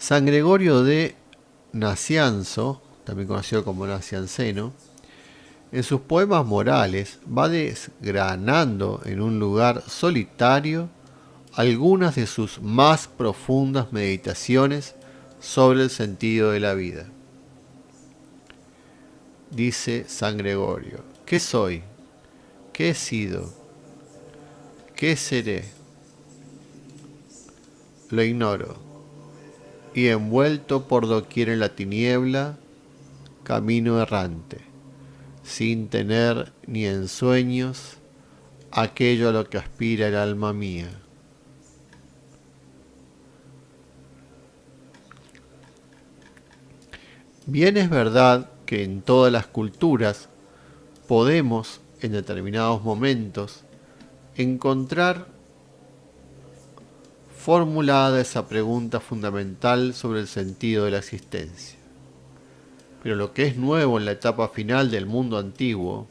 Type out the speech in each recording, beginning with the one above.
San Gregorio de Nacianzo, también conocido como Nacianceno, en sus poemas morales va desgranando en un lugar solitario algunas de sus más profundas meditaciones sobre el sentido de la vida. Dice San Gregorio: ¿qué soy? ¿Qué he sido? ¿Qué seré? Lo ignoro. Y envuelto por doquier en la tiniebla, camino errante, sin tener ni en sueños aquello a lo que aspira el alma mía. Bien es verdad que en todas las culturas podemos, en determinados momentos, encontrar formulada esa pregunta fundamental sobre el sentido de la existencia. Pero lo que es nuevo en la etapa final del mundo antiguo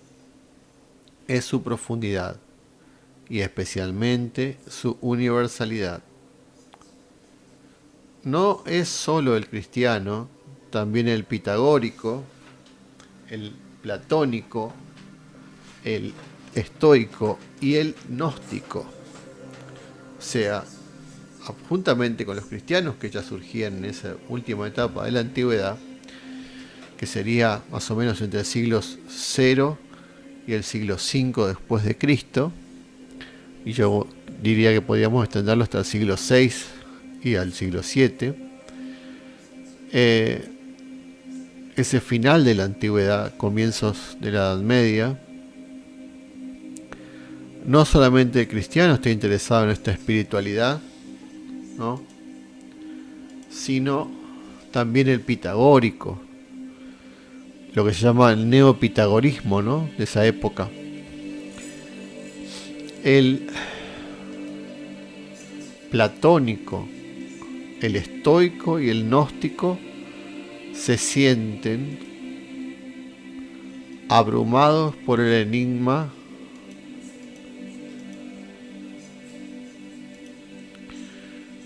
es su profundidad y especialmente su universalidad. No es sólo el cristiano, también el pitagórico, el platónico, el estoico y el gnóstico. O sea, juntamente con los cristianos que ya surgían en esa última etapa de la antigüedad, que sería más o menos entre el siglo cero y el siglo V después de Cristo, y yo diría que podríamos extenderlo hasta el siglo VI y al siglo VII. Eh, Ese final de la antigüedad, comienzos de la Edad Media, no solamente el cristiano está interesado en esta espiritualidad, ¿no?, sino también el pitagórico, lo que se llama el neopitagorismo, ¿no?, de esa época. El platónico, el estoico y el gnóstico se sienten abrumados por el enigma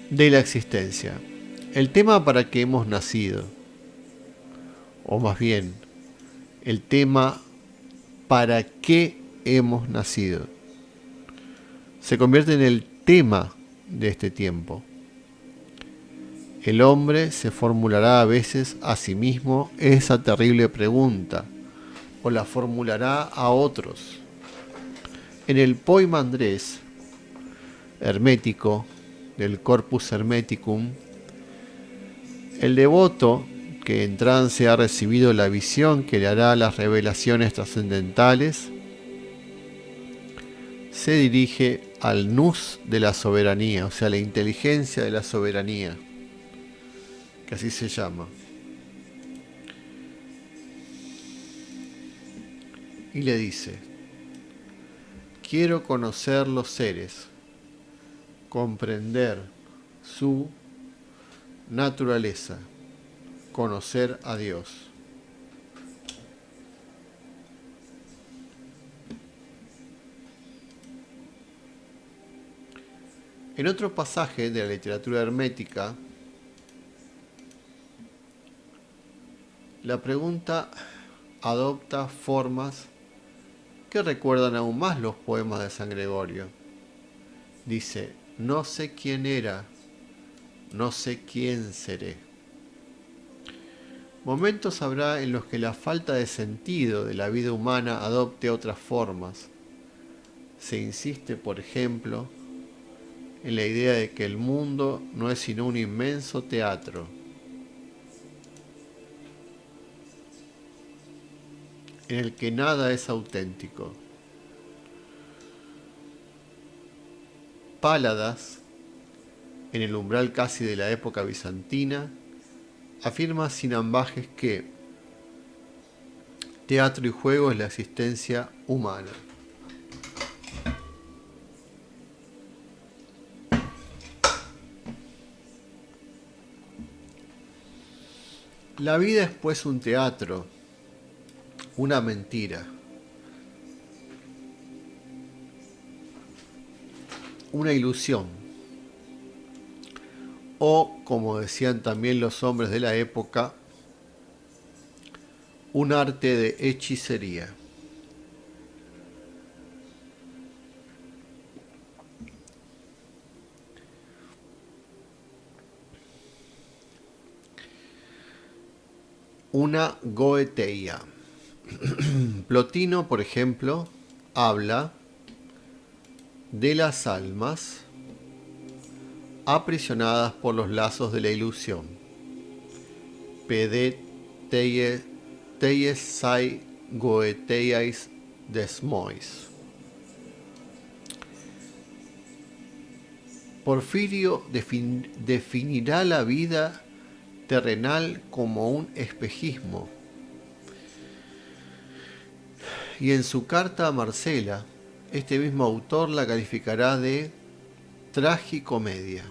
de la existencia. El tema para que hemos nacido, o más bien, el tema para qué hemos nacido, se convierte en el tema de este tiempo. El hombre se formulará a veces a sí mismo esa terrible pregunta, o la formulará a otros. En el Poimandrés hermético del Corpus Hermeticum, el devoto que en trance ha recibido la visión que le hará las revelaciones trascendentales se dirige al nous de la soberanía, o sea, la inteligencia de la soberanía, que así se llama, y le dice: quiero conocer los seres, comprender su naturaleza, conocer a Dios. En otro pasaje de la literatura hermética, la pregunta adopta formas que recuerdan aún más los poemas de San Gregorio. Dice: no sé quién era, no sé quién seré. Momentos habrá en los que la falta de sentido de la vida humana adopte otras formas. Se insiste, por ejemplo, en la idea de que el mundo no es sino un inmenso teatro, en el que nada es auténtico. Páladas, en el umbral casi de la época bizantina, afirma sin ambajes que teatro y juego es la existencia humana. La vida es pues un teatro, una mentira, una ilusión, o, como decían también los hombres de la época, un arte de hechicería. Una goeteia. Plotino, por ejemplo, habla de las almas aprisionadas por los lazos de la ilusión. Pede teies sai goeteiais desmois. Porfirio definirá la vida terrenal como un espejismo. Y en su carta a Marcela, este mismo autor la calificará de tragicomedia.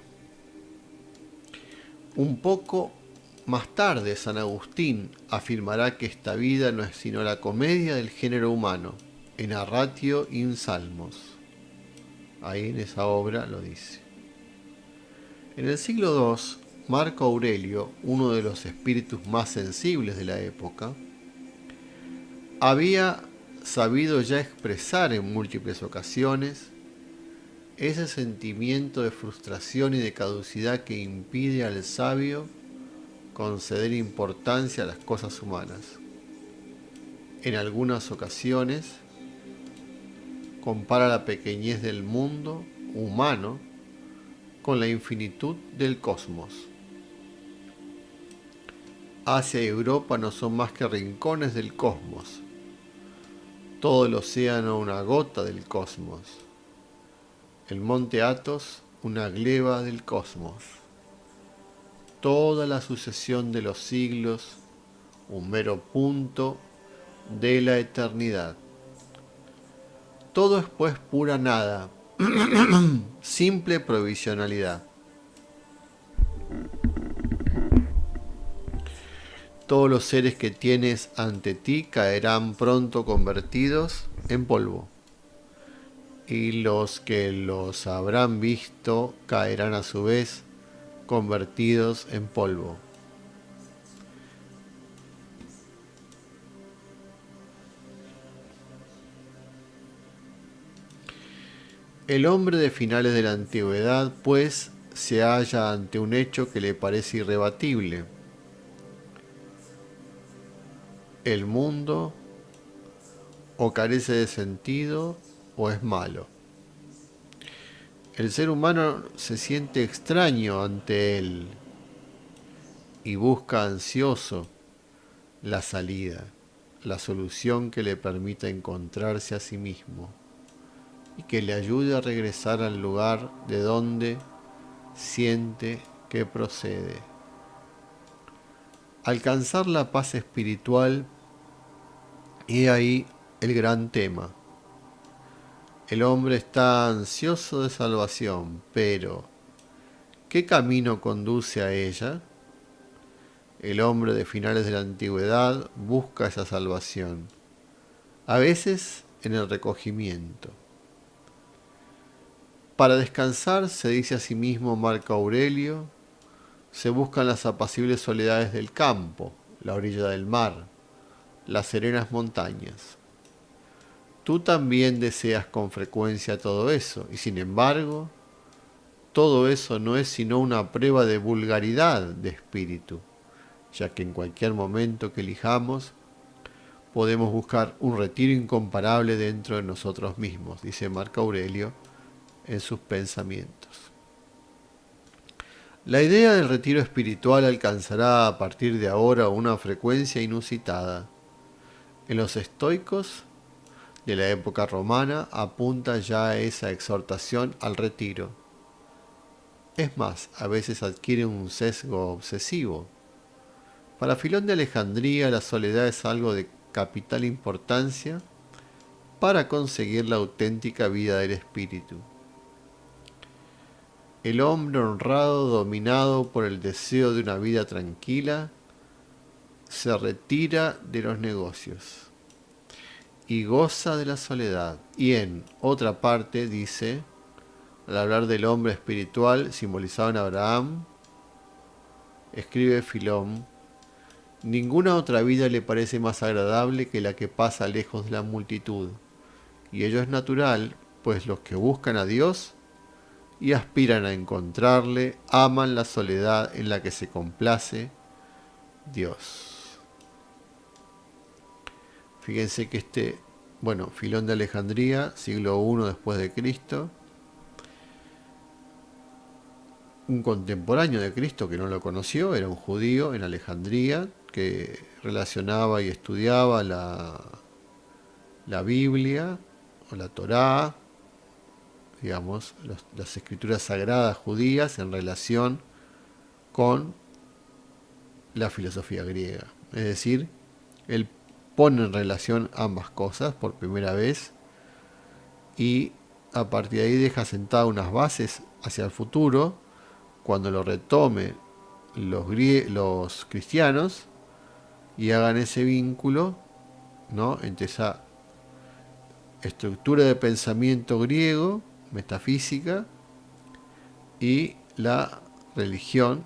Un poco más tarde, San Agustín afirmará que esta vida no es sino la comedia del género humano, en Narratio in Salmos. Ahí en esa obra lo dice. En el siglo II, Marco Aurelio, uno de los espíritus más sensibles de la época, había sabido ya expresar en múltiples ocasiones ese sentimiento de frustración y de caducidad que impide al sabio conceder importancia a las cosas humanas. En algunas ocasiones compara la pequeñez del mundo humano con la infinitud del cosmos. Asia y Europa no son más que rincones del cosmos. Todo el océano una gota del cosmos. El monte Athos una gleba del cosmos. Toda la sucesión de los siglos un mero punto de la eternidad. Todo es pues pura nada, simple provisionalidad. Todos los seres que tienes ante ti caerán pronto convertidos en polvo, y los que los habrán visto caerán a su vez convertidos en polvo. El hombre de finales de la antigüedad, pues, se halla ante un hecho que le parece irrebatible. El mundo o carece de sentido o es malo. El ser humano se siente extraño ante él y busca ansioso la salida, la solución que le permita encontrarse a sí mismo y que le ayude a regresar al lugar de donde siente que procede. Alcanzar la paz espiritual, y ahí el gran tema. El hombre está ansioso de salvación, pero ¿qué camino conduce a ella? El hombre de finales de la antigüedad busca esa salvación, a veces en el recogimiento. Para descansar, se dice a sí mismo Marco Aurelio, se buscan las apacibles soledades del campo, la orilla del mar, las serenas montañas. Tú también deseas con frecuencia todo eso, y sin embargo, todo eso no es sino una prueba de vulgaridad de espíritu, ya que en cualquier momento que elijamos, podemos buscar un retiro incomparable dentro de nosotros mismos, dice Marco Aurelio en sus pensamientos. La idea del retiro espiritual alcanzará a partir de ahora una frecuencia inusitada. En los estoicos de la época romana apunta ya a esa exhortación al retiro. Es más, a veces adquiere un sesgo obsesivo. Para Filón de Alejandría, la soledad es algo de capital importancia para conseguir la auténtica vida del espíritu. El hombre honrado, dominado por el deseo de una vida tranquila, se retira de los negocios y goza de la soledad. Y en otra parte dice, al hablar del hombre espiritual simbolizado en Abraham, escribe Filón, ninguna otra vida le parece más agradable que la que pasa lejos de la multitud, y ello es natural, pues los que buscan a Dios y aspiran a encontrarle aman la soledad en la que se complace Dios. Fíjense que Filón de Alejandría, siglo I después de Cristo, un contemporáneo de Cristo que no lo conoció, era un judío en Alejandría que relacionaba y estudiaba la Biblia o la Torá, digamos, las escrituras sagradas judías en relación con la filosofía griega. Es decir, él pone en relación ambas cosas por primera vez y a partir de ahí deja sentadas unas bases hacia el futuro, cuando lo retome los cristianos y hagan ese vínculo, ¿no?, entre esa estructura de pensamiento griego, metafísica, y la religión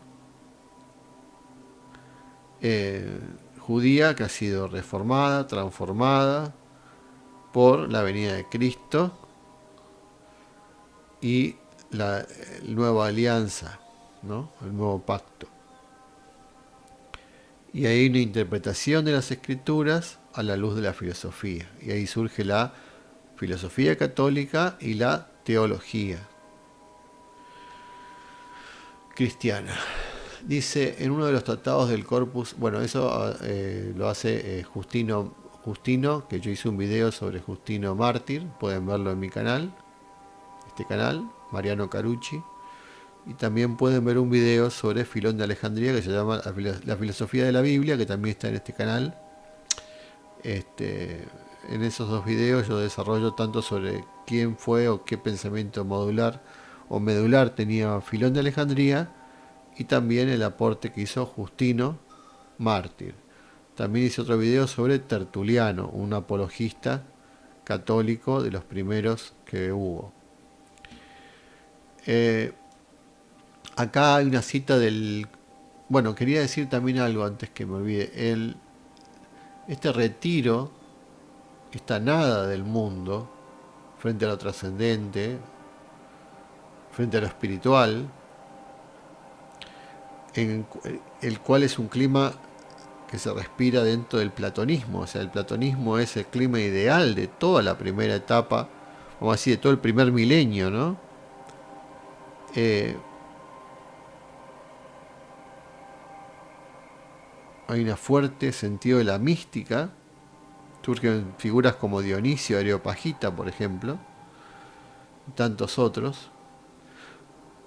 judía, que ha sido reformada, transformada por la venida de Cristo y la nueva alianza, ¿no?, el nuevo pacto. Y hay una interpretación de las escrituras a la luz de la filosofía. Y ahí surge la filosofía católica y la teología cristiana. Dice en uno de los tratados del Corpus, eso lo hace Justino, que yo hice un video sobre Justino Mártir, pueden verlo en mi canal, Mariano Carucci. Y también pueden ver un video sobre Filón de Alejandría que se llama La filosofía de la Biblia, que también está en este canal. En esos dos videos yo desarrollo tanto sobre quién fue o qué pensamiento modular o medular tenía Filón de Alejandría, y también el aporte que hizo Justino Mártir. También hice otro video sobre Tertuliano, un apologista católico de los primeros que hubo. Acá hay una cita del... Bueno, quería decir también algo antes que me olvide. Este retiro, esta nada del mundo, frente a lo trascendente, frente a lo espiritual, en el cual es un clima que se respira dentro del platonismo. O sea, el platonismo es el clima ideal de toda la primera etapa, vamos a decir, de todo el primer milenio, ¿no? Hay un fuerte sentido de la mística. Surgen figuras como Dionisio, Areopagita, por ejemplo, y tantos otros.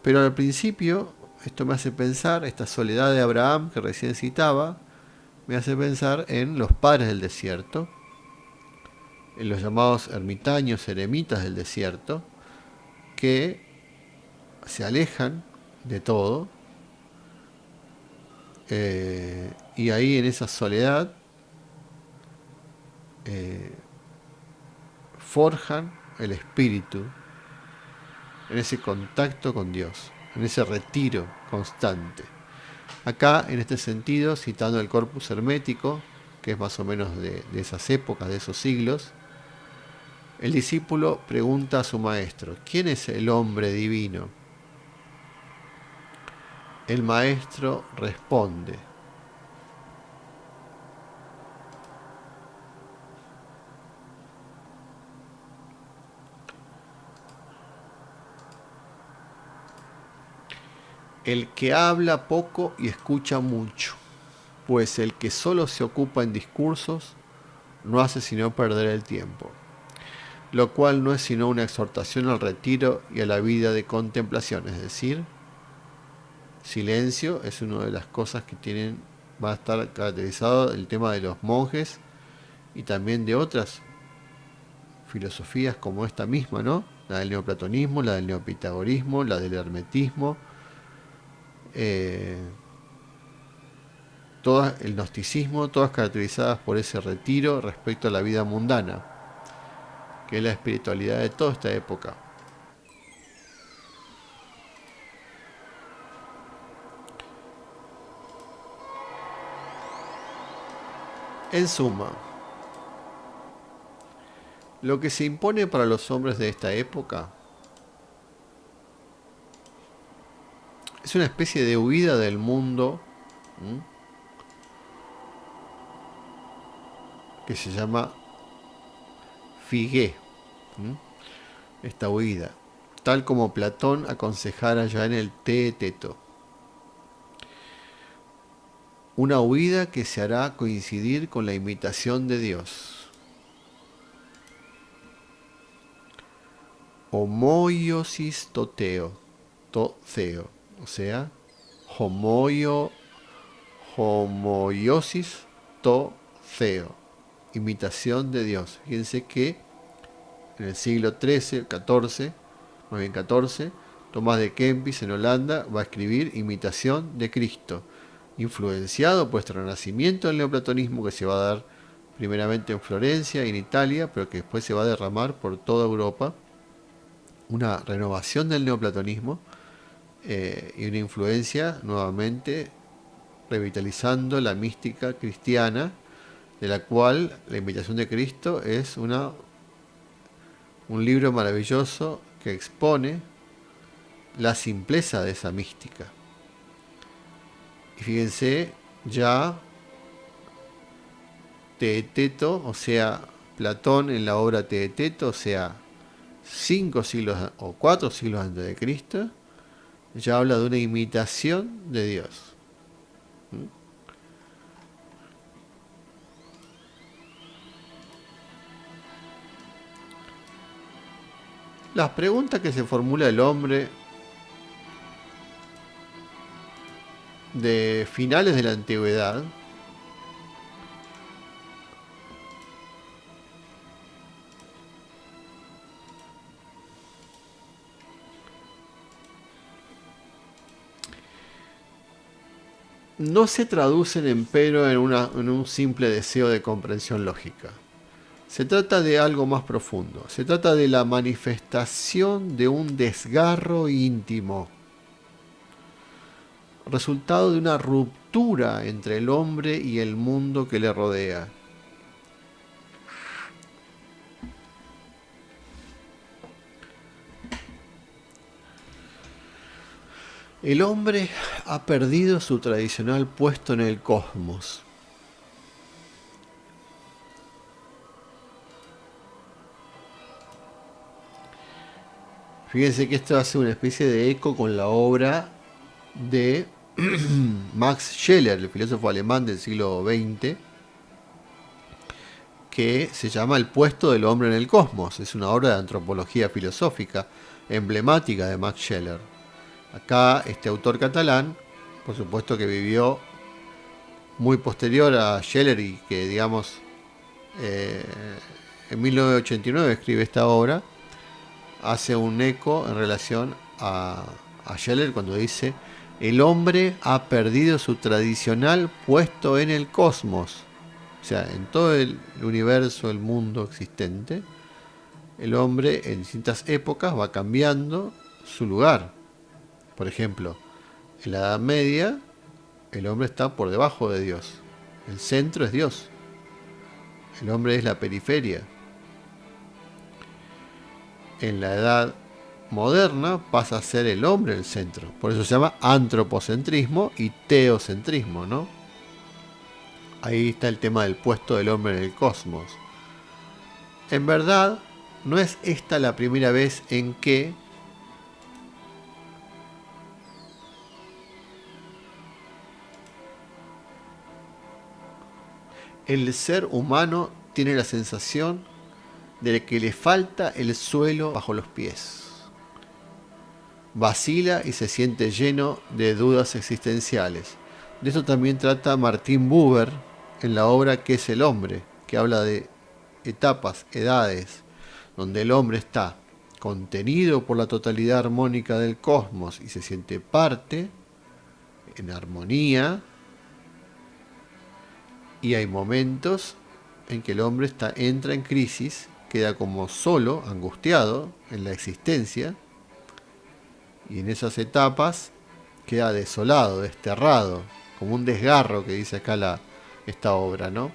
Pero al principio, esto me hace pensar, esta soledad de Abraham que recién citaba, me hace pensar en los padres del desierto, en los llamados ermitaños, eremitas del desierto, que se alejan de todo, y ahí en esa soledad forjan el espíritu, en ese contacto con Dios, en ese retiro constante. Acá, en este sentido, citando el corpus hermético, que es más o menos de esas épocas, de esos siglos, el discípulo pregunta a su maestro: ¿quién es el hombre divino? El maestro responde: el que habla poco y escucha mucho, pues el que solo se ocupa en discursos no hace sino perder el tiempo, lo cual no es sino una exhortación al retiro y a la vida de contemplación. Es decir, silencio es una de las cosas que va a estar caracterizado el tema de los monjes y también de otras filosofías como esta misma, ¿no? La del neoplatonismo, la del neopitagorismo, la del hermetismo, todas, el gnosticismo, todas caracterizadas por ese retiro respecto a la vida mundana, que es la espiritualidad de toda esta época. En suma, lo que se impone para los hombres de esta época es una especie de huida del mundo, ¿m? Que se llama figué, ¿m? Esta huida, tal como Platón aconsejara ya en el Teeteto. Una huida que se hará coincidir con la imitación de Dios. Homoiosis toteo, toceo, o sea, homoiosis toceo, imitación de Dios. Fíjense que en el siglo XIII, XIV, más bien XIV, Tomás de Kempis en Holanda va a escribir Imitación de Cristo, influenciado por este renacimiento del neoplatonismo que se va a dar primeramente en Florencia y en Italia, pero que después se va a derramar por toda Europa. Una renovación del neoplatonismo y una influencia nuevamente revitalizando la mística cristiana, de la cual la Imitación de Cristo es un libro maravilloso que expone la simpleza de esa mística. Y fíjense, ya Teeteto, o sea, Platón en la obra Teeteto, o sea, 5 siglos o 4 siglos antes de Cristo, ya habla de una imitación de Dios. Las preguntas que se formula el hombre de finales de la antigüedad no se traducen empero en un simple deseo de comprensión lógica. Se trata de algo más profundo. Se trata de la manifestación de un desgarro íntimo, resultado de una ruptura entre el hombre y el mundo que le rodea. El hombre ha perdido su tradicional puesto en el cosmos. Fíjense que esto hace una especie de eco con la obra de Max Scheler, el filósofo alemán del siglo XX, que se llama El puesto del hombre en el cosmos. Es una obra de antropología filosófica emblemática de Max Scheler. Acá este autor catalán, por supuesto que vivió muy posterior a Scheler y que, digamos, en 1989 escribe esta obra, hace un eco en relación a Scheler cuando dice: el hombre ha perdido su tradicional puesto en el cosmos. O sea, en todo el universo, el mundo existente, el hombre en distintas épocas va cambiando su lugar. Por ejemplo, en la Edad Media, el hombre está por debajo de Dios. El centro es Dios. El hombre es la periferia. En la Edad Moderna pasa a ser el hombre el centro. Por eso se llama antropocentrismo y teocentrismo, ¿no? Ahí está el tema del puesto del hombre en el cosmos. En verdad, no es esta la primera vez en que el ser humano tiene la sensación de que le falta el suelo bajo los pies. Vacila y se siente lleno de dudas existenciales. De eso también trata Martin Buber en la obra ¿Qué es el hombre?, que habla de etapas, edades, donde el hombre está contenido por la totalidad armónica del cosmos y se siente parte, en armonía, y hay momentos en que el hombre entra en crisis, queda como solo, angustiado en la existencia, y en esas etapas queda desolado, desterrado, como un desgarro que dice acá esta obra, ¿no?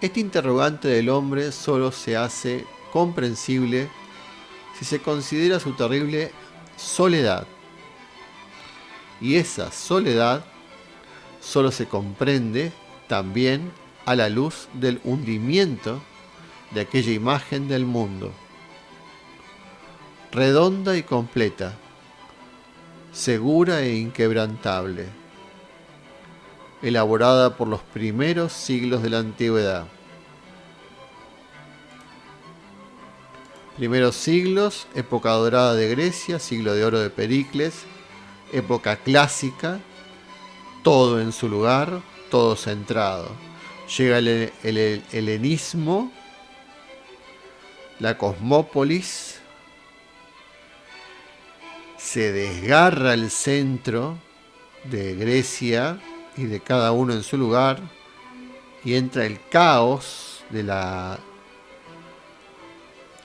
Este interrogante del hombre solo se hace comprensible si se considera su terrible soledad. Y esa soledad solo se comprende también a la luz del hundimiento de aquella imagen del mundo, redonda y completa, segura e inquebrantable, elaborada por los primeros siglos de la antigüedad. Primeros siglos, época dorada de Grecia, siglo de oro de Pericles, época clásica, todo en su lugar, todo centrado. Llega el helenismo, la cosmópolis, se desgarra el centro de Grecia y de cada uno en su lugar, y entra el caos de la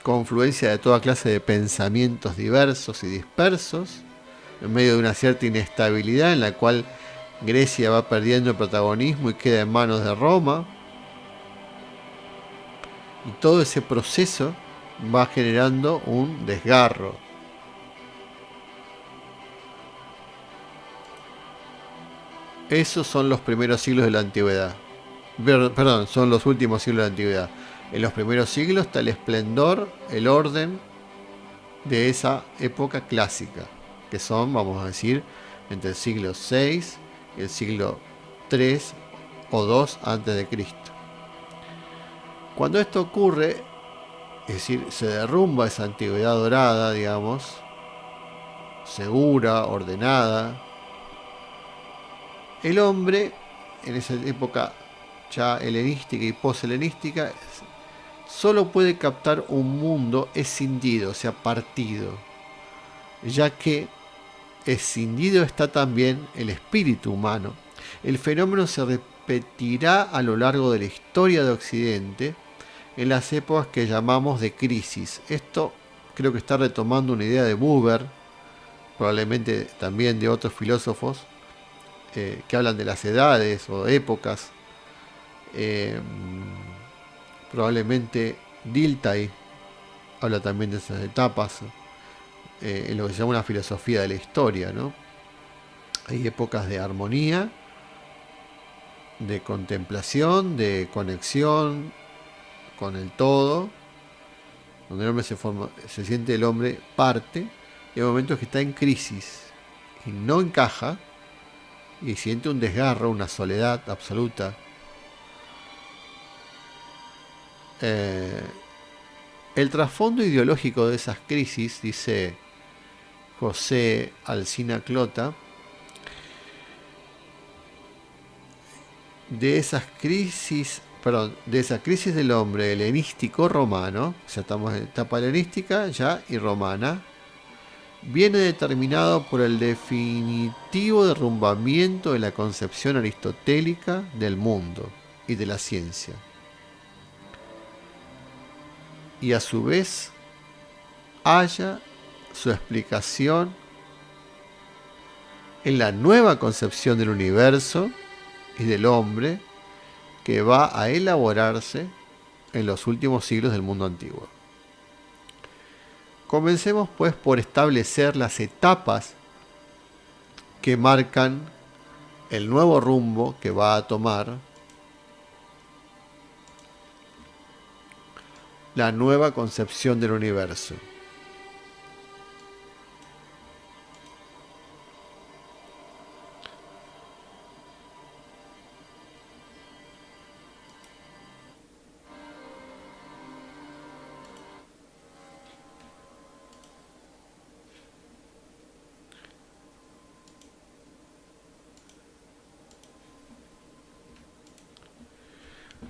confluencia de toda clase de pensamientos diversos y dispersos, en medio de una cierta inestabilidad en la cual Grecia va perdiendo el protagonismo y queda en manos de Roma. Y todo ese proceso va generando un desgarro. Esos son los primeros siglos de la antigüedad. Perdón, son los últimos siglos de la antigüedad. En los primeros siglos está el esplendor, el orden de esa época clásica, que son, vamos a decir, entre el siglo VI y el siglo III o II antes de Cristo. Cuando esto ocurre, es decir, se derrumba esa antigüedad dorada, digamos, segura, ordenada, el hombre, en esa época ya helenística y post-helenística, solo puede captar un mundo escindido, o sea, partido, ya que escindido está también el espíritu humano. El fenómeno se repetirá a lo largo de la historia de Occidente en las épocas que llamamos de crisis. Esto creo que está retomando una idea de Buber, probablemente también de otros filósofos que hablan de las edades o épocas. Probablemente Dilthey habla también de esas etapas, en lo que se llama una filosofía de la historia, ¿no? Hay épocas de armonía, de contemplación, de conexión con el todo, donde el hombre se siente el hombre parte, y hay momentos que está en crisis y no encaja y siente un desgarro, una soledad absoluta. El trasfondo ideológico de esas crisis, dice José Alsina Clota, de esa crisis del hombre helenístico romano, o sea, estamos en etapa helenística ya y romana, viene determinado por el definitivo derrumbamiento de la concepción aristotélica del mundo y de la ciencia. Y a su vez halla su explicación en la nueva concepción del universo y del hombre que va a elaborarse en los últimos siglos del mundo antiguo. Comencemos pues por establecer las etapas que marcan el nuevo rumbo que va a tomar la nueva concepción del universo.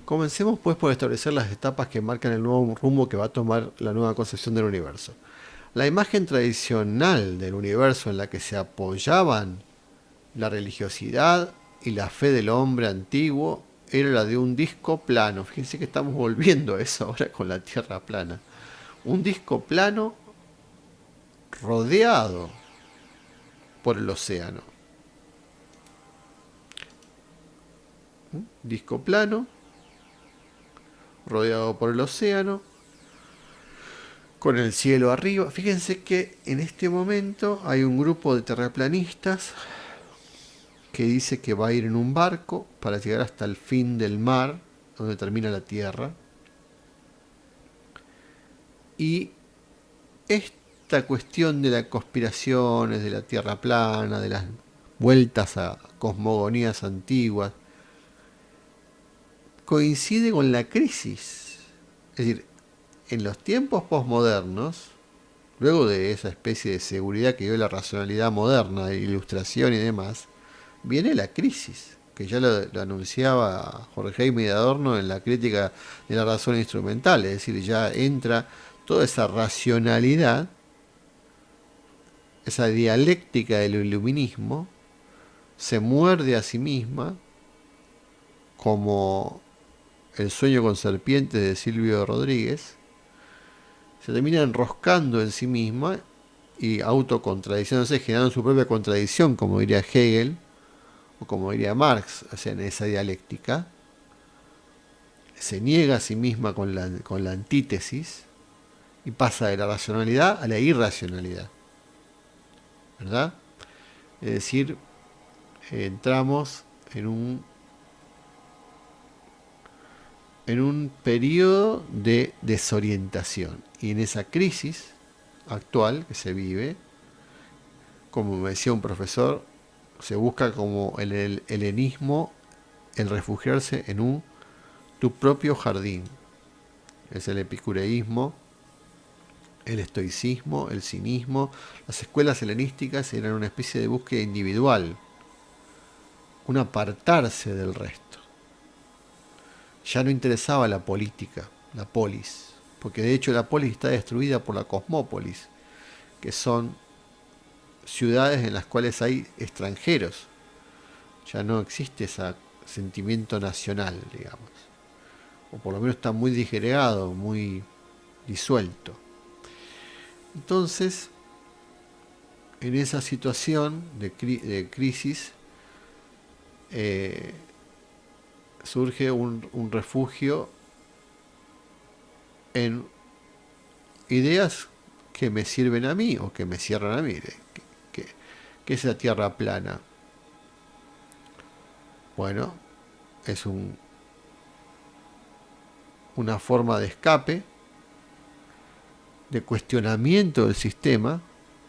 Comencemos pues por establecer las etapas que marcan el nuevo rumbo que va a tomar la nueva concepción del universo. La imagen tradicional del universo en la que se apoyaban la religiosidad y la fe del hombre antiguo era la de un disco plano. Fíjense que estamos volviendo a eso ahora con la Tierra plana. Un disco plano rodeado por el océano. Disco plano rodeado por el océano, con el cielo arriba. Fíjense que en este momento hay un grupo de terraplanistas que dice que va a ir en un barco para llegar hasta el fin del mar, donde termina la Tierra. Y esta cuestión de las conspiraciones, de la Tierra plana, de las vueltas a cosmogonías antiguas, coincide con la crisis. Es decir, en los tiempos posmodernos, luego de esa especie de seguridad que dio la racionalidad moderna, de ilustración y demás, viene la crisis, que ya lo anunciaba Jorge Jaime de Adorno en la crítica de la razón instrumental, es decir, ya entra toda esa racionalidad, esa dialéctica del iluminismo, se muerde a sí misma, como El sueño con serpientes de Silvio Rodríguez, se termina enroscando en sí misma y autocontradiciéndose, generando su propia contradicción, como diría Hegel, o como diría Marx, o sea, en esa dialéctica, se niega a sí misma con la antítesis y pasa de la racionalidad a la irracionalidad, ¿verdad? Es decir, entramos en un periodo de desorientación, y en esa crisis actual que se vive, como me decía un profesor, se busca como el helenismo, el refugiarse en tu propio jardín. Es el epicureísmo, el estoicismo, el cinismo. Las escuelas helenísticas eran una especie de búsqueda individual, un apartarse del resto. Ya no interesaba la política, la polis, porque de hecho la polis está destruida por la cosmópolis, que son ciudades en las cuales hay extranjeros. Ya no existe ese sentimiento nacional, digamos, o por lo menos está muy disgregado, muy disuelto. Entonces, en esa situación de crisis, surge un refugio en ideas que me sirven a mí o que me cierran a mí. ¿Qué es la Tierra plana? Bueno, es una forma de escape, de cuestionamiento del sistema.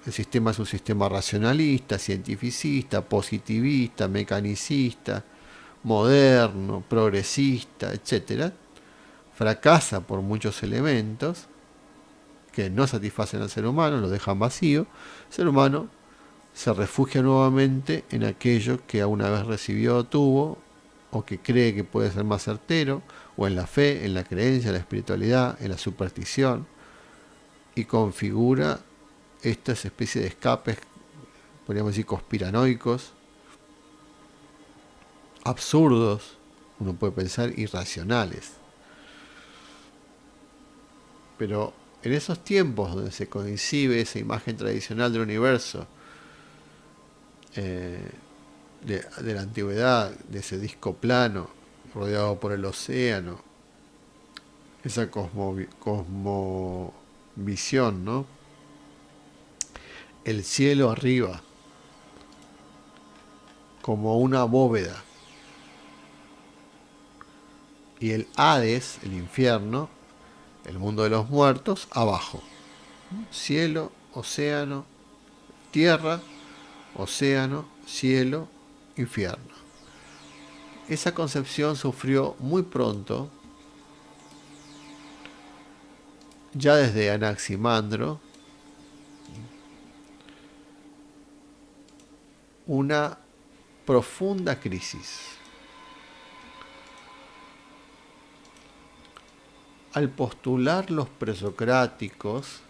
El sistema es un sistema racionalista, cientificista, positivista, mecanicista, moderno, progresista, etc. Fracasa por muchos elementos que no satisfacen al ser humano, lo dejan vacío. El ser humano se refugia nuevamente en aquello que alguna vez recibió o tuvo, o que cree que puede ser más certero, o en la fe, en la creencia, en la espiritualidad, en la superstición, y configura estas especies de escapes, podríamos decir conspiranoicos, absurdos, uno puede pensar irracionales. Pero en esos tiempos donde se concibe esa imagen tradicional del universo, de la antigüedad, de ese disco plano rodeado por el océano, esa cosmovisión, ¿no? El cielo arriba, como una bóveda, y el Hades, el infierno, el mundo de los muertos, abajo. Cielo, océano, tierra, océano, cielo, infierno. Esa concepción sufrió muy pronto, ya desde Anaximandro, una profunda crisis. Al postular los presocráticos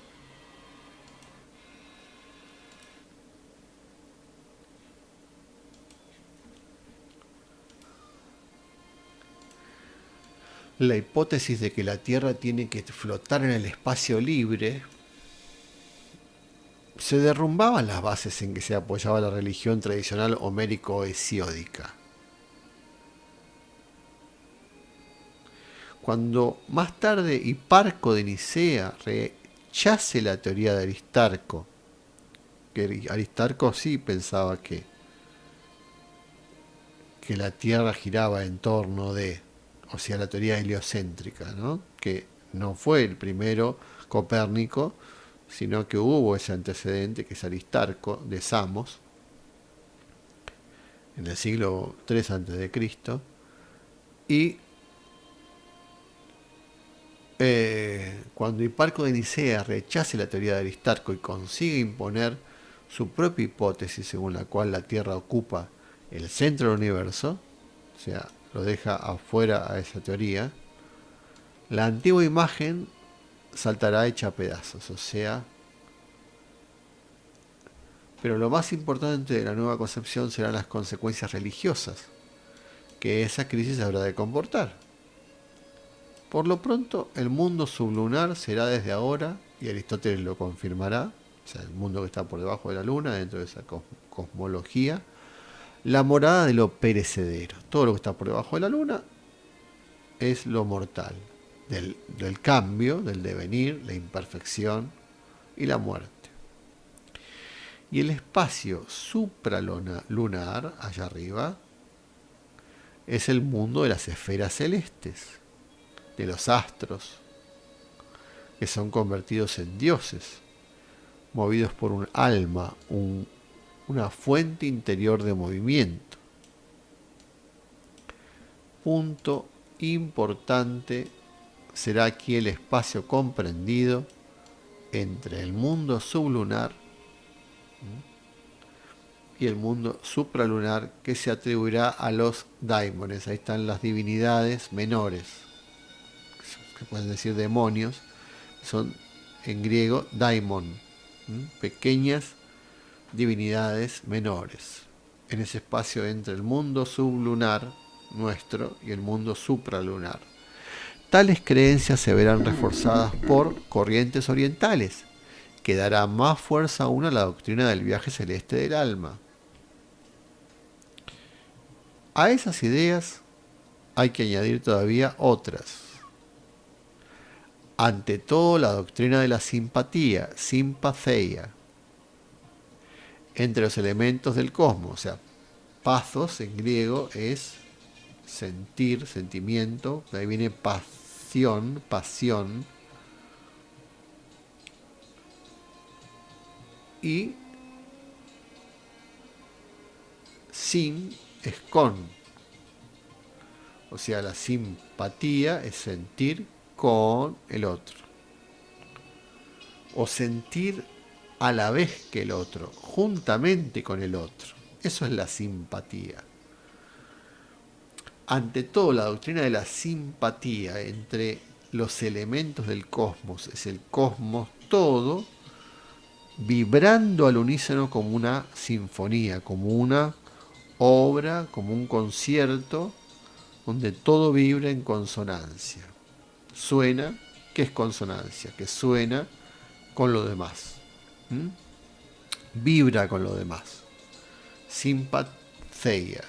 la hipótesis de que la Tierra tiene que flotar en el espacio libre, se derrumbaban las bases en que se apoyaba la religión tradicional homérico-hesiódica. cuando más tarde Hiparco de Nicea rechace la teoría de Aristarco, que Aristarco sí pensaba que la Tierra giraba en torno de, o sea, la teoría heliocéntrica, ¿no? Que no fue el primero Copérnico, sino que hubo ese antecedente que es Aristarco de Samos, en el siglo III a.C., y cuando Hiparco de Nicea rechace la teoría de Aristarco y consigue imponer su propia hipótesis según la cual la Tierra ocupa el centro del universo, o sea, lo deja afuera a esa teoría, la antigua imagen saltará hecha a pedazos, o sea, pero lo más importante de la nueva concepción serán las consecuencias religiosas que esa crisis habrá de comportar. Por lo pronto, el mundo sublunar será desde ahora, y Aristóteles lo confirmará, o sea, el mundo que está por debajo de la luna, dentro de esa cosmología, la morada de lo perecedero. Todo lo que está por debajo de la luna es lo mortal, del cambio, del devenir, la imperfección y la muerte. Y el espacio supralunar, allá arriba, es el mundo de las esferas celestes, de los astros, que son convertidos en dioses, movidos por un alma, una fuente interior de movimiento. Punto importante será aquí el espacio comprendido entre el mundo sublunar y el mundo supralunar, que se atribuirá a los daimones. Ahí están las divinidades menores, que pueden decir demonios, son en griego daimon, pequeñas divinidades menores, en ese espacio entre el mundo sublunar nuestro y el mundo supralunar. Tales creencias se verán reforzadas por corrientes orientales, que dará más fuerza aún a la doctrina del viaje celeste del alma. A esas ideas hay que añadir todavía otras. Ante todo, la doctrina de la simpatía, simpatheia, entre los elementos del cosmos. O sea, pathos en griego es sentir, sentimiento, de ahí viene pasión, y sin es con. O sea, la simpatía es sentir con el otro. O sentir a la vez que el otro, juntamente con el otro. Eso es la simpatía. Ante todo, la doctrina de la simpatía entre los elementos del cosmos, es el cosmos todo, vibrando al unísono como una sinfonía, como una obra, como un concierto, donde todo vibra en consonancia. Suena, ¿qué es consonancia? Que suena con lo demás. Vibra con lo demás. Simpatheia.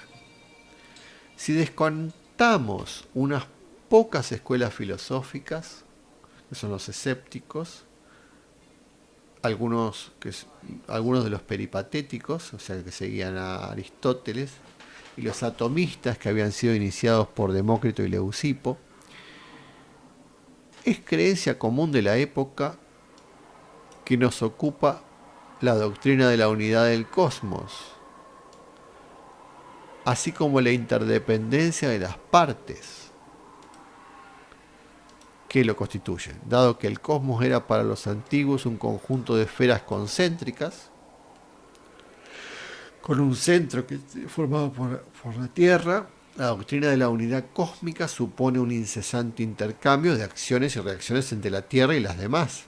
Si descontamos unas pocas escuelas filosóficas, que son los escépticos, algunos de los peripatéticos, o sea, que seguían a Aristóteles, y los atomistas, que habían sido iniciados por Demócrito y Leucipo, es creencia común de la época que nos ocupa la doctrina de la unidad del cosmos, así como la interdependencia de las partes que lo constituyen, dado que el cosmos era para los antiguos un conjunto de esferas concéntricas, con un centro que formado por la Tierra. La doctrina de la unidad cósmica supone un incesante intercambio de acciones y reacciones entre la Tierra y las demás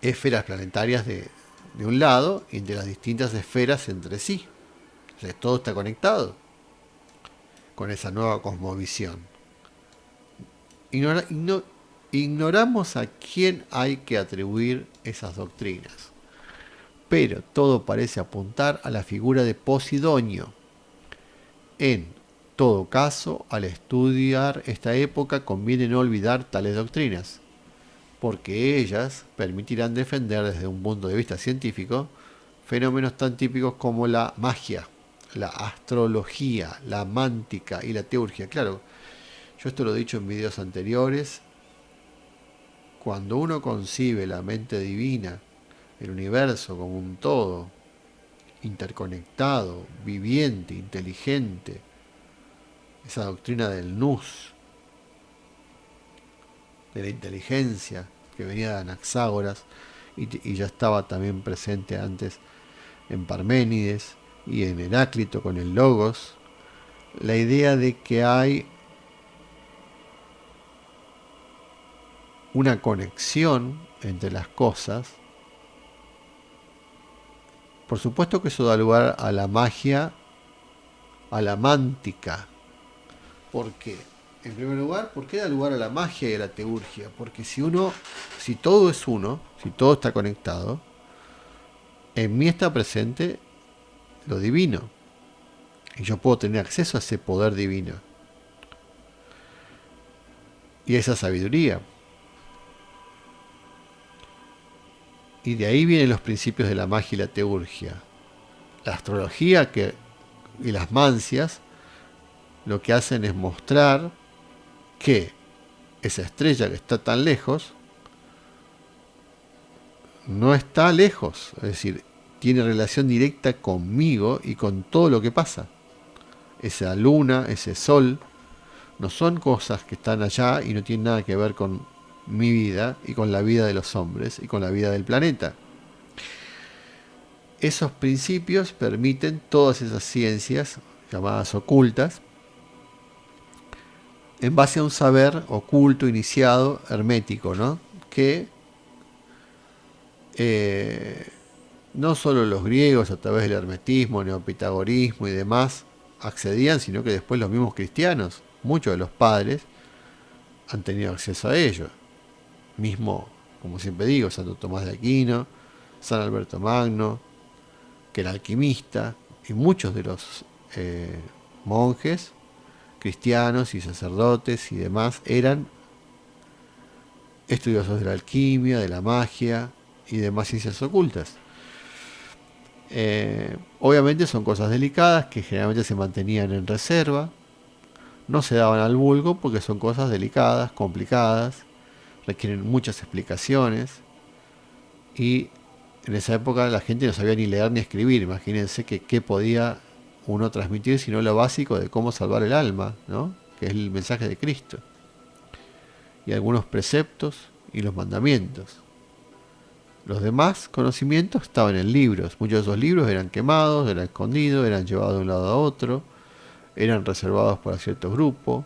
esferas planetarias de un lado y de las distintas esferas entre sí. O sea, todo está conectado con esa nueva cosmovisión. Ignoramos a quién hay que atribuir esas doctrinas, pero todo parece apuntar a la figura de Posidonio en todo caso, al estudiar esta época conviene no olvidar tales doctrinas, porque ellas permitirán defender desde un punto de vista científico fenómenos tan típicos como la magia, la astrología, la mántica y la teurgia. Claro, yo esto lo he dicho en videos anteriores. Cuando uno concibe la mente divina, el universo como un todo, interconectado, viviente, inteligente, esa doctrina del nous, de la inteligencia que venía de Anaxágoras y ya estaba también presente antes en Parménides y en Heráclito con el Logos, la idea de que hay una conexión entre las cosas. Por supuesto que eso da lugar a la magia, a la mántica. ¿Por qué? En primer lugar, ¿por qué da lugar a la magia y a la teurgia? Porque si todo es uno, si todo está conectado, en mí está presente lo divino. Y yo puedo tener acceso a ese poder divino. Y a esa sabiduría. Y de ahí vienen los principios de la magia y la teurgia. La astrología y las mancias lo que hacen es mostrar que esa estrella que está tan lejos no está lejos, es decir, tiene relación directa conmigo y con todo lo que pasa. Esa luna, ese sol, no son cosas que están allá y no tienen nada que ver con mi vida y con la vida de los hombres y con la vida del planeta. Esos principios permiten todas esas ciencias llamadas ocultas en base a un saber oculto, iniciado, hermético, ¿no? Que no solo los griegos a través del hermetismo, neopitagorismo y demás accedían, sino que después los mismos cristianos, muchos de los padres, han tenido acceso a ello. Mismo, como siempre digo, Santo Tomás de Aquino, San Alberto Magno, que era alquimista, y muchos de los monjes, cristianos y sacerdotes y demás eran estudiosos de la alquimia, de la magia y demás ciencias ocultas. Obviamente son cosas delicadas que generalmente se mantenían en reserva, no se daban al vulgo porque son cosas delicadas, complicadas, requieren muchas explicaciones y en esa época la gente no sabía ni leer ni escribir. Imagínense que qué podía uno transmitir sino lo básico de cómo salvar el alma, ¿no? Que es el mensaje de Cristo y algunos preceptos y los mandamientos. Los demás conocimientos estaban en libros. Muchos de esos libros eran quemados, eran escondidos, eran llevados de un lado a otro, eran reservados para ciertos grupos.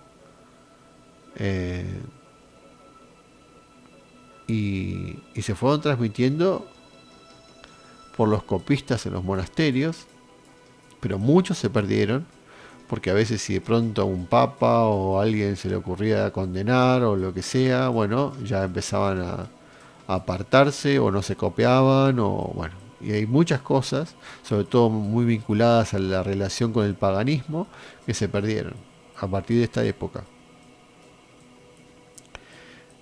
Y se fueron transmitiendo por los copistas en los monasterios, pero muchos se perdieron, porque a veces si de pronto a un papa o a alguien se le ocurría condenar o lo que sea, bueno, ya empezaban a apartarse o no se copiaban o bueno, y hay muchas cosas, sobre todo muy vinculadas a la relación con el paganismo, que se perdieron a partir de esta época.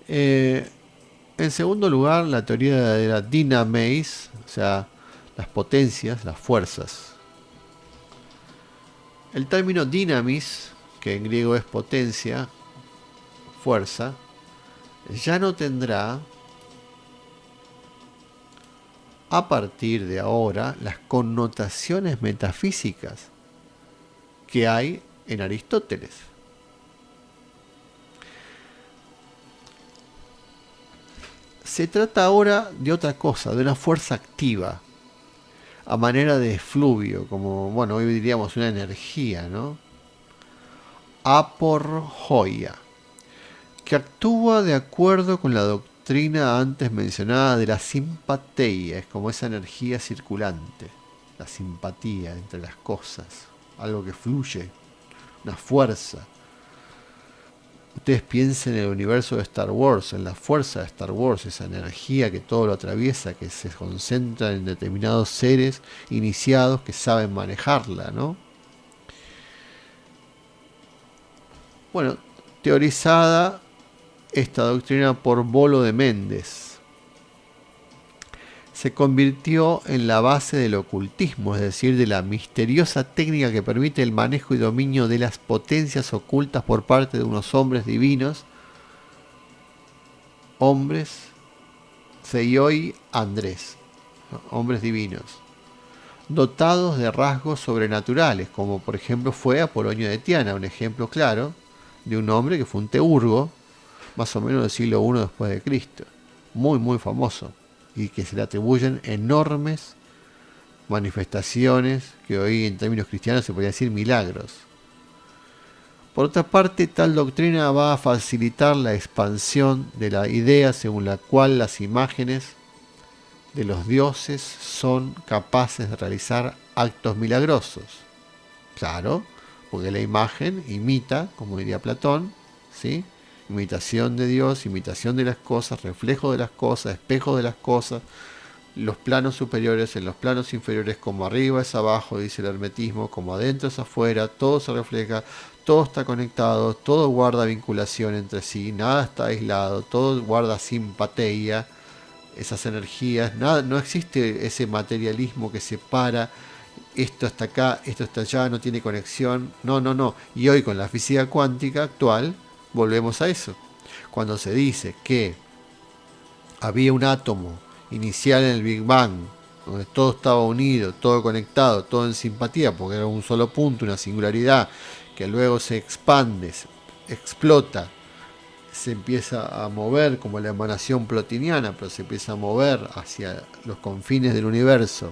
En segundo lugar, la teoría de la dynameis, o sea, las potencias, las fuerzas. El término dynamis, que en griego es potencia, fuerza, ya no tendrá a partir de ahora las connotaciones metafísicas que hay en Aristóteles. Se trata ahora de otra cosa, de una fuerza activa, a manera de efluvio, como, bueno, hoy diríamos una energía, ¿no? Aporjoia, que actúa de acuerdo con la doctrina antes mencionada de la simpatia, es como esa energía circulante, la simpatía entre las cosas, algo que fluye, una fuerza. Ustedes piensen en el universo de Star Wars, en la fuerza de Star Wars, esa energía que todo lo atraviesa, que se concentra en determinados seres iniciados que saben manejarla, ¿no? Bueno, teorizada esta doctrina por Bolo de Méndez, se convirtió en la base del ocultismo, es decir, de la misteriosa técnica que permite el manejo y dominio de las potencias ocultas por parte de unos hombres divinos, hombres, Seioi Andrés, ¿no? Hombres divinos, dotados de rasgos sobrenaturales, como por ejemplo fue Apolonio de Tiana, un ejemplo claro de un hombre que fue un teurgo, más o menos del siglo I después de Cristo, muy famoso, y que se le atribuyen enormes manifestaciones que hoy en términos cristianos se podría decir milagros. Por otra parte, tal doctrina va a facilitar la expansión de la idea según la cual las imágenes de los dioses son capaces de realizar actos milagrosos. Claro, porque la imagen imita, como diría Platón, ¿sí? Imitación de Dios, imitación de las cosas, reflejo de las cosas, espejo de las cosas, los planos superiores en los planos inferiores, como arriba es abajo, dice el hermetismo, como adentro es afuera, todo se refleja, todo está conectado, todo guarda vinculación entre sí, nada está aislado, todo guarda simpatía, esas energías, nada, no existe ese materialismo que separa esto está acá, esto está allá, no tiene conexión, no. Y hoy con la física cuántica actual volvemos a eso. Cuando se dice que había un átomo inicial en el Big Bang, donde todo estaba unido, todo conectado, todo en simpatía, porque era un solo punto, una singularidad, que luego se expande, se explota, se empieza a mover como la emanación plotiniana, pero se empieza a mover hacia los confines del universo,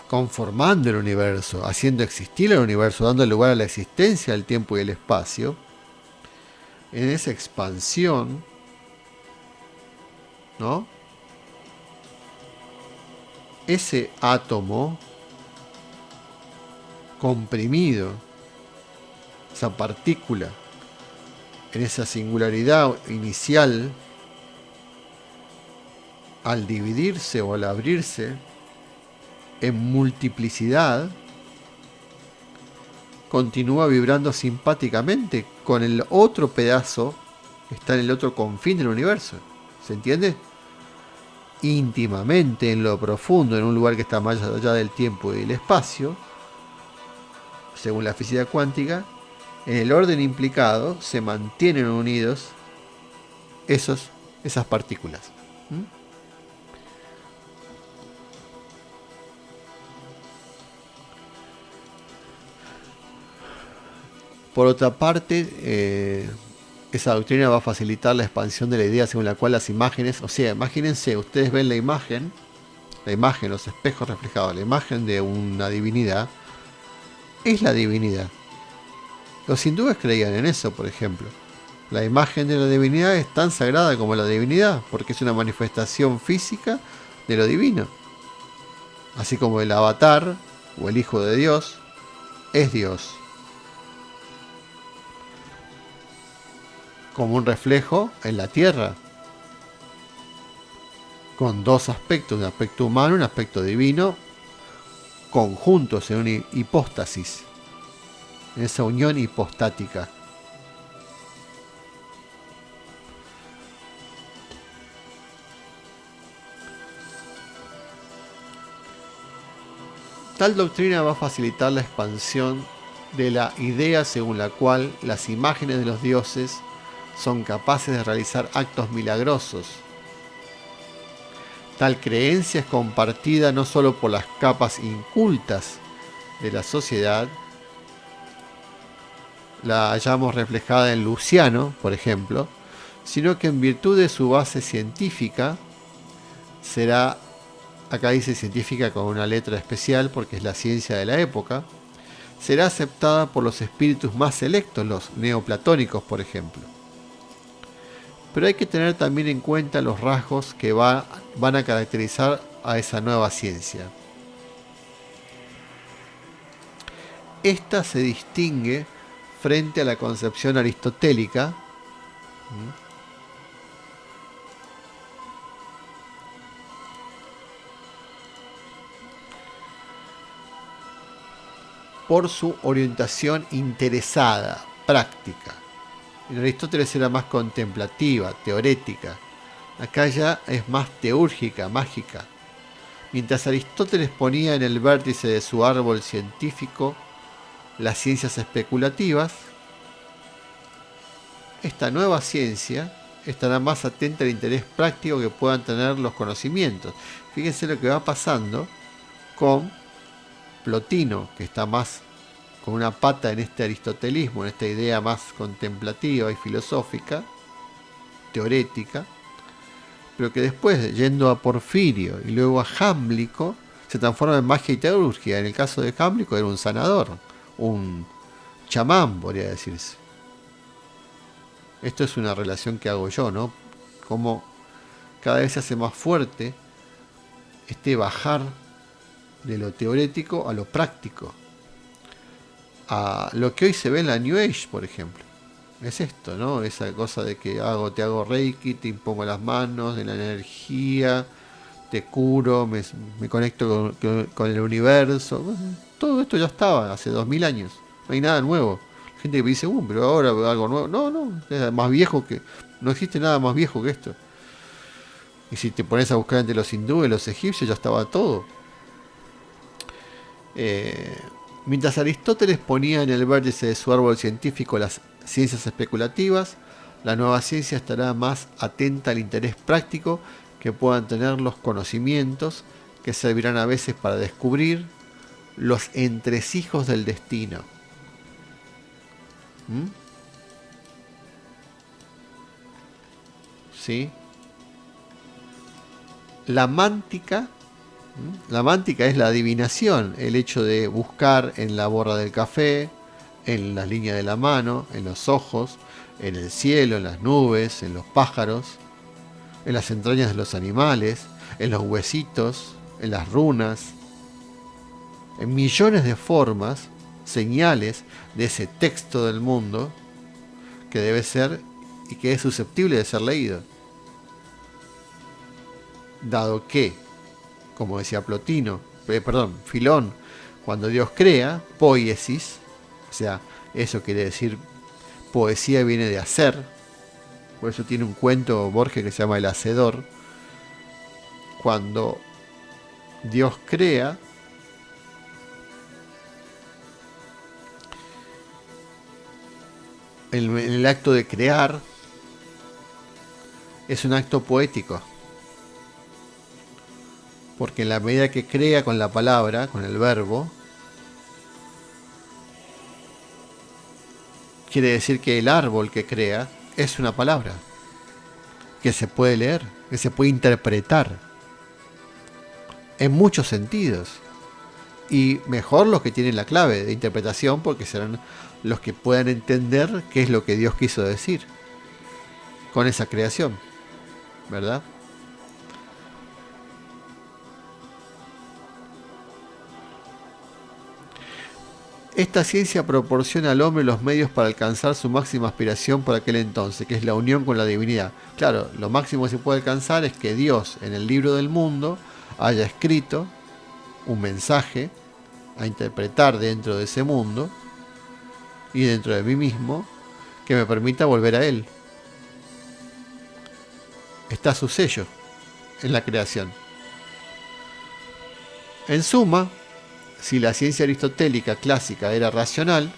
conformando el universo, haciendo existir el universo, dando lugar a la existencia del tiempo y el espacio. En esa expansión, ¿no? Ese átomo comprimido, esa partícula, en esa singularidad inicial, al dividirse o al abrirse en multiplicidad, continúa vibrando simpáticamente con el otro pedazo que está en el otro confín del universo. ¿Se entiende? Íntimamente, en lo profundo, en un lugar que está más allá del tiempo y del espacio, según la física cuántica, en el orden implicado se mantienen unidos esas partículas. ¿Mm? Por otra parte, esa doctrina va a facilitar la expansión de la idea según la cual las imágenes, o sea, imagínense, ustedes ven la imagen, los espejos reflejados, la imagen de una divinidad, es la divinidad. Los hindúes creían en eso, por ejemplo. La imagen de la divinidad es tan sagrada como la divinidad, porque es una manifestación física de lo divino. Así como el avatar, o el Hijo de Dios, es Dios. Como un reflejo en la tierra, con dos aspectos, un aspecto humano y un aspecto divino, conjuntos en una hipóstasis, en esa unión hipostática. Tal doctrina va a facilitar la expansión de la idea según la cual las imágenes de los dioses son capaces de realizar actos milagrosos. Tal creencia es compartida no solo por las capas incultas de la sociedad, la hallamos reflejada en Luciano, por ejemplo, sino que en virtud de su base científica será, acá dice científica con una letra especial porque es la ciencia de la época, será aceptada por los espíritus más selectos, los neoplatónicos, por ejemplo. Pero hay que tener también en cuenta los rasgos que van a caracterizar a esa nueva ciencia. Esta se distingue frente a la concepción aristotélica por su orientación interesada. práctica. En Aristóteles era más contemplativa, teorética. Acá ya es más teúrgica, mágica. Mientras Aristóteles ponía en el vértice de su árbol científico las ciencias especulativas, esta nueva ciencia estará más atenta al interés práctico que puedan tener los conocimientos. Fíjense lo que va pasando con Plotino, que está más con una pata en este aristotelismo, en esta idea más contemplativa y filosófica, teorética, pero que después, yendo a Porfirio y luego a Jámblico, se transforma en magia y teurgia. En el caso de Jámblico era un sanador, un chamán, podría decirse. Esto es una relación que hago yo, ¿no? Como cada vez se hace más fuerte este bajar de lo teorético a lo práctico. A lo que hoy se ve en la New Age, por ejemplo. Es esto, ¿no? Esa cosa de que te hago reiki, te impongo las manos, de la energía, te curo, me conecto con el universo. Todo esto ya estaba hace 2000 años. No hay nada nuevo. Gente que me dice, pero ahora veo algo nuevo. No, es más viejo que... No existe nada más viejo que esto. Y si te pones a buscar entre los hindúes y los egipcios, ya estaba todo. Mientras Aristóteles ponía en el vértice de su árbol científico las ciencias especulativas, la nueva ciencia estará más atenta al interés práctico que puedan tener los conocimientos que servirán a veces para descubrir los entresijos del destino. ¿Sí? La mántica es la adivinación, el hecho de buscar en la borra del café, en las líneas de la mano, en los ojos, en el cielo, en las nubes, en los pájaros, en las entrañas de los animales, en los huesitos, en las runas, en millones de formas, señales de ese texto del mundo que debe ser y que es susceptible de ser leído. Dado que, como decía Filón, cuando Dios crea, poiesis, o sea, eso quiere decir poesía viene de hacer, por eso tiene un cuento Borges que se llama El Hacedor. Cuando Dios crea, en el acto de crear, es un acto poético. Porque en la medida que crea con la palabra, con el verbo, quiere decir que el árbol que crea es una palabra que se puede leer, que se puede interpretar en muchos sentidos. Y mejor los que tienen la clave de interpretación, porque serán los que puedan entender qué es lo que Dios quiso decir con esa creación, ¿verdad? Esta ciencia proporciona al hombre los medios para alcanzar su máxima aspiración por aquel entonces, que es la unión con la divinidad. Claro, lo máximo que se puede alcanzar es que Dios, en el libro del mundo, haya escrito un mensaje a interpretar dentro de ese mundo y dentro de mí mismo que me permita volver a Él. Está su sello en la creación. En suma, si la ciencia aristotélica clásica era racional,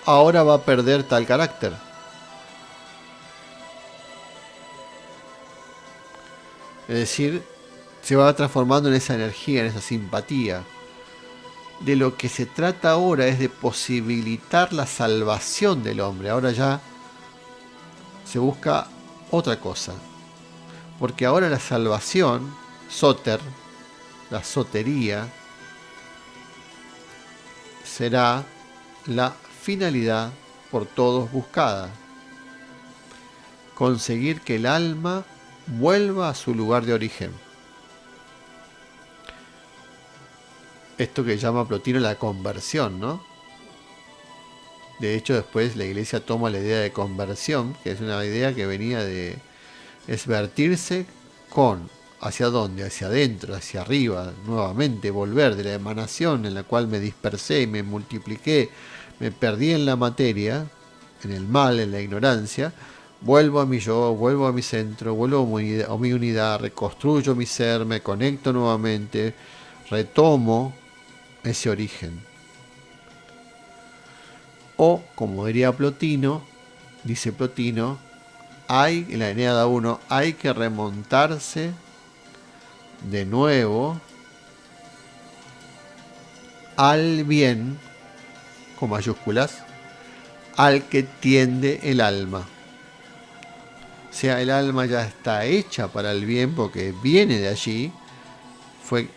ahora va a perder tal carácter. Es decir, se va transformando en esa energía, en esa simpatía. De lo que se trata ahora es de posibilitar la salvación del hombre. Ahora ya se busca otra cosa. Porque ahora la salvación, soter, la sotería, será la finalidad por todos buscada. Conseguir que el alma vuelva a su lugar de origen. Esto que llama Plotino la conversión, ¿no? De hecho, después la iglesia toma la idea de conversión, que es una idea que venía de esvertirse con ¿Hacia dónde? Hacia adentro, hacia arriba, nuevamente, volver de la emanación en la cual me dispersé, me multipliqué, me perdí en la materia, en el mal, en la ignorancia. Vuelvo a mi yo, vuelvo a mi centro, vuelvo a mi unidad, reconstruyo mi ser, me conecto nuevamente, retomo ese origen. O, como diría Plotino, dice Plotino, hay, en la Eneada 1, hay que remontarse de nuevo al bien, con mayúsculas, al que tiende el alma. O sea, el alma ya está hecha para el bien porque viene de allí, fue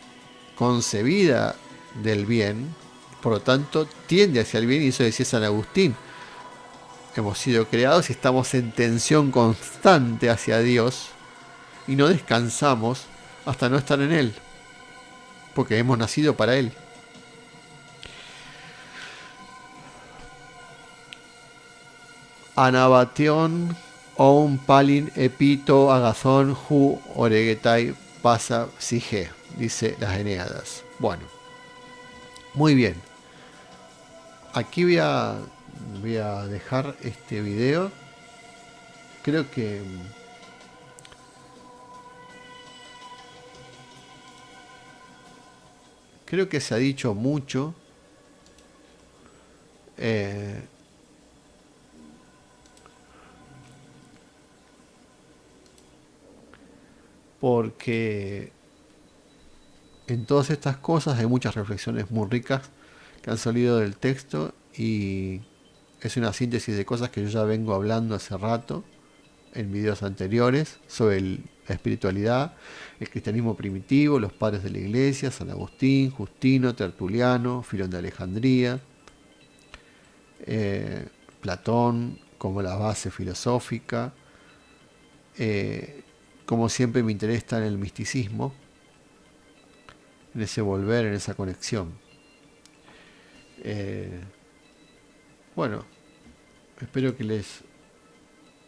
concebida del bien, por lo tanto tiende hacia el bien, y eso decía San Agustín. Hemos sido creados y estamos en tensión constante hacia Dios y no descansamos hasta no estar en Él, porque hemos nacido para Él. Anabateon on palin epito agazón hu oregetai pasa sige, dice las Eneadas. Bueno, muy bien. Aquí voy a dejar este video. Creo que se ha dicho mucho. Porque en todas estas cosas hay muchas reflexiones muy ricas que han salido del texto, y es una síntesis de cosas que yo ya vengo hablando hace rato en videos anteriores sobre la espiritualidad, el cristianismo primitivo, los padres de la iglesia, San Agustín, Justino, Tertuliano, Filón de Alejandría, Platón como la base filosófica. Como siempre, mi interés está en el misticismo, en ese volver, en esa conexión. Bueno, espero que les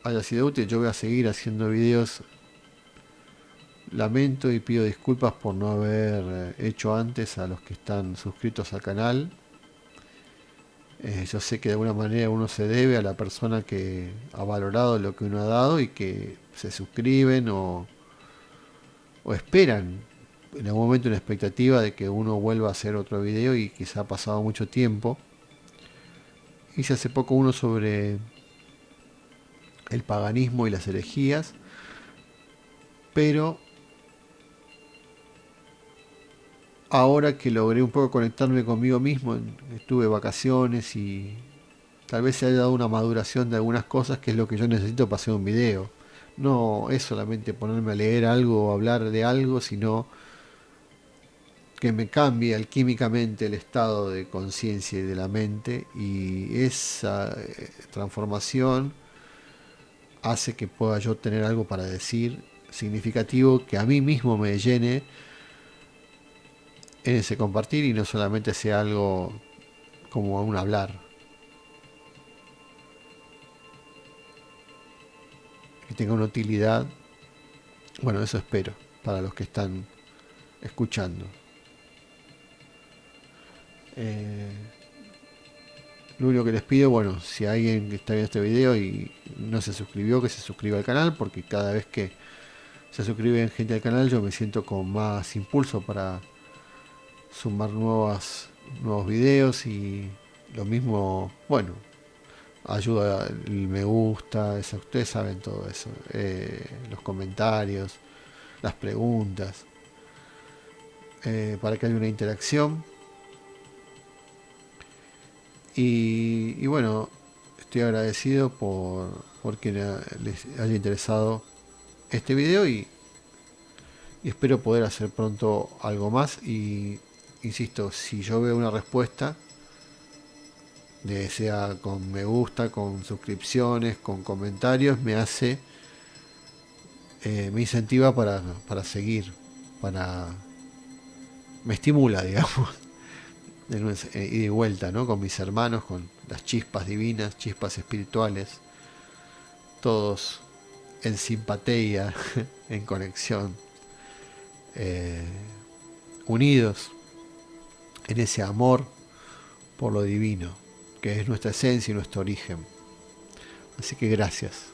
haya sido útil. Yo voy a seguir haciendo videos. Lamento y pido disculpas por no haber hecho antes a los que están suscritos al canal. Yo sé que de alguna manera uno se debe a la persona que ha valorado lo que uno ha dado y que se suscriben o esperan en algún momento una expectativa de que uno vuelva a hacer otro video, y quizá ha pasado mucho tiempo. Hice hace poco uno sobre el paganismo y las herejías, pero ahora que logré un poco conectarme conmigo mismo, estuve vacaciones y tal vez se haya dado una maduración de algunas cosas, que es lo que yo necesito para hacer un video. No es solamente ponerme a leer algo o hablar de algo, sino que me cambie alquímicamente el estado de conciencia y de la mente, y esa transformación hace que pueda yo tener algo para decir significativo que a mí mismo me llene en ese compartir, y no solamente sea algo como un hablar. Que tenga una utilidad. Bueno, eso espero para los que están escuchando. Lo único que les pido, bueno, si alguien que está viendo este video y no se suscribió, que se suscriba al canal, porque cada vez que se suscriben gente al canal yo me siento con más impulso para sumar nuevos videos, y lo mismo, bueno, ayuda el me gusta, ustedes saben todo eso, los comentarios, las preguntas, para que haya una interacción. Y bueno, estoy agradecido por que les haya interesado este video, y espero poder hacer pronto algo más. Y insisto, si yo veo una respuesta, sea con me gusta, con suscripciones, con comentarios, me incentiva para seguir, me estimula, digamos, y de vuelta, ¿no? Con mis hermanos, con las chispas divinas, chispas espirituales, todos en simpatía, en conexión. unidos en ese amor por lo divino, que es nuestra esencia y nuestro origen. Así que gracias.